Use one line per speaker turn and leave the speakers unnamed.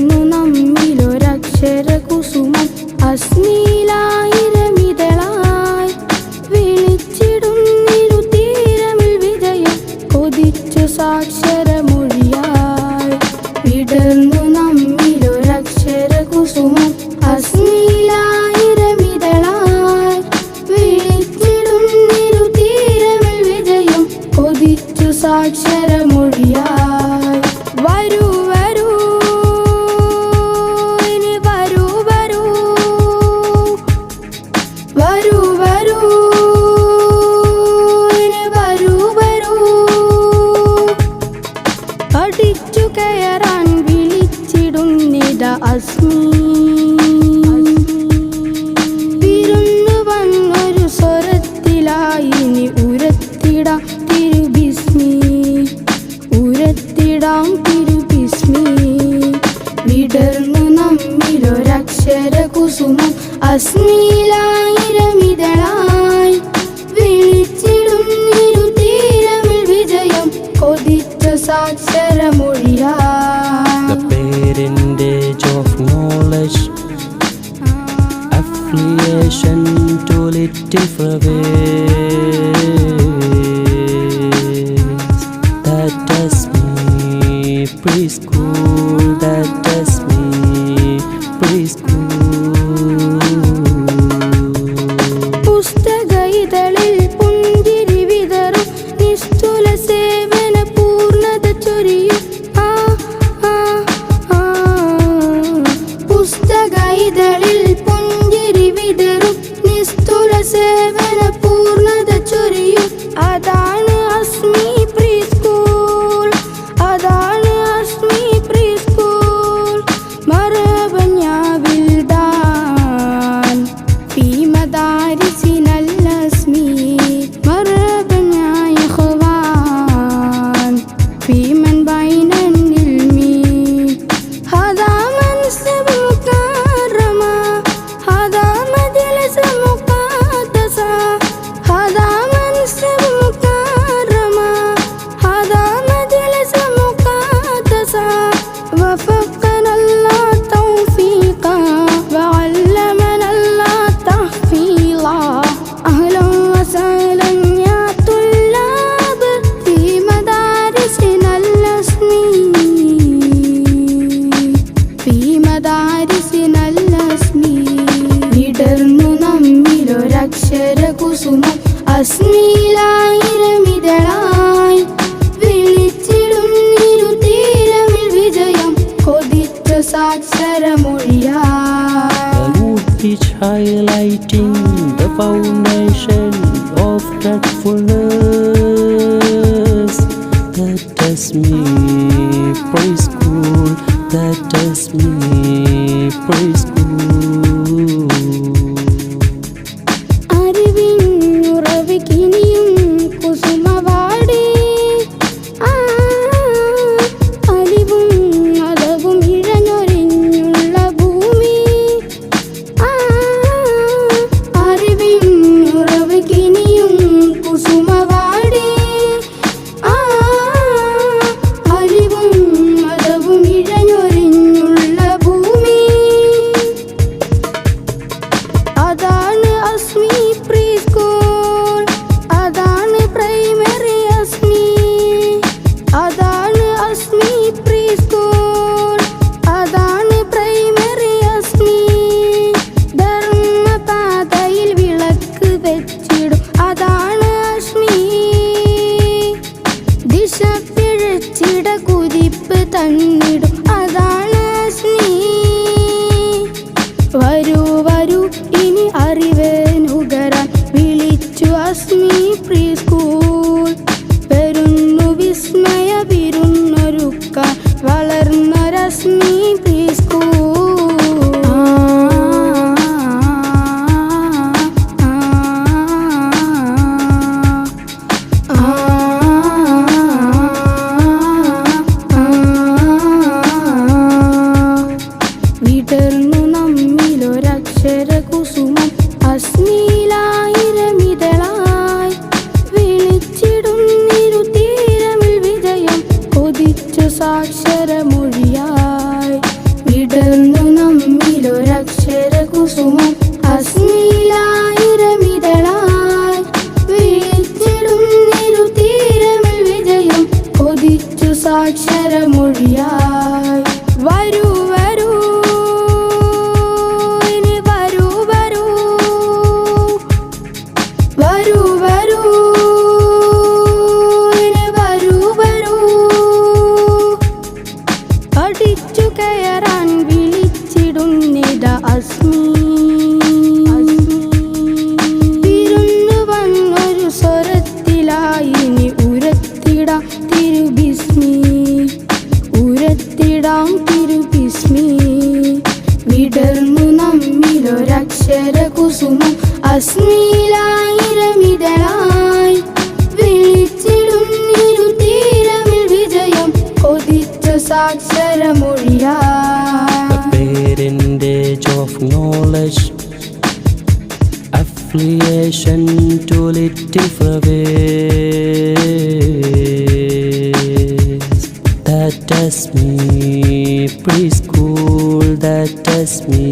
വിടർന്നു നമ്മിലൊരക്ഷര കുസുമം അസ്മിയിലായിരമിതളായി വിളിച്ചിടുന്നിരു തീരമിൽ വിജയം കൊതിച്ചു സാക്ഷരമൊഴിയായി വിടർന്നു നമ്മിലൊരക്ഷര കുസുമം അസ്മിയിലായിരമിതളായി വിളിച്ചിടുന്നിരു തീരമിൽ വിജയം കൊതിച്ചു സാക്ഷരമൊഴിയായി വരൂ വരൂ ഇനി വരൂ വരൂ വരൂ വരൂ ഇനി വരൂ വരൂ പഠിച്ചു കയറാൻ വിളിച്ചിടുന്നിട അസ്മി വിരുന്നു വന്നൊരു സ്വരത്തിലായി ഇനി ഉരത്തിടാം തിരുബിസ്മി ഉരത്തിടാം തിരുബിസ്മി വിടർന്നു നമ്മിലൊരക്ഷര കുസുമം അസ്മിയിലായിരമിതളായി വിളിച്ചിടുന്നിരു തീരമിൽ വിജയം കൊതിച്ച സാക്ഷരമൊഴിയായി.
The parentage of knowledge, affiliation to little ways. That is me, preschool. That is me, preschool.
പുസ്തക ഇതളിൽ പുഞ്ചിരി വിതറും നിസ്തുല സേവന പൂർണ്ണത ചൊരിയും പുസ്തക ഇതളിൽ പുഞ്ചിരി വിതറും നിസ്തുല സേവന പൂർണ്ണത ചൊരിയും അതാണ് അസ്മി പ്രീസ്കൂൾ അതാണ് അസ്മി പ്രീസ്കൂൾ മറബൻ യാ വിൽദാൻ ഫീ മദാരിസിനൽ അസ്മി മറബൻ യാ ഇഖ്വാൻ ഫീ മൻ ബൈനൽ ഇൽമി ഹദാ മൻസബ മുകറമ ഹദാ മജ്ലിസ മുഖദ്ദസ ഹദാ മൻസബ മുകറമ ഹദാ മജ്ലിസ മുഖദ്ദസ وفقنا الله توفيقا وعلمنا الله تحفيظا أهلا وسهلا يا طلاب في مدارسنا الأسمي في مدارسنا الأسمي വിടർന്നു നമ്മിലൊരക്ഷര കുസുമം അസ്മിയിലായിരമിതളായി വിളിച്ചിടുന്നിരു തീരമിൽ വിജയം കൊതിച്ച സാക്ഷരമൊഴിയായി.
The wood pitch highlighting the foundation of thoughtfulness. That is me, preschool. That is me, preschool.
അറിവിനുറവിക്കിനിയും കുസുമവാടി അലിവും അതവും ഇഴഞ്ഞൊരിഞ്ഞുള്ള ഭൂമി അറിവിനുറവിക്കിനിയും കുസുമവാടി അലിവും അതവും ഇഴഞ്ഞൊരിഞ്ഞുള്ള ഭൂമി കുസുമം അസ്മിയിലായിരമിതളായി വിളിച്ചിടും ഇരുതീരമിൽ വിജയം കൊതിച്ച സാക്ഷരമൊഴിയാ.
The parentage of knowledge, affiliation to little flowers. That is me, preschool, that is me.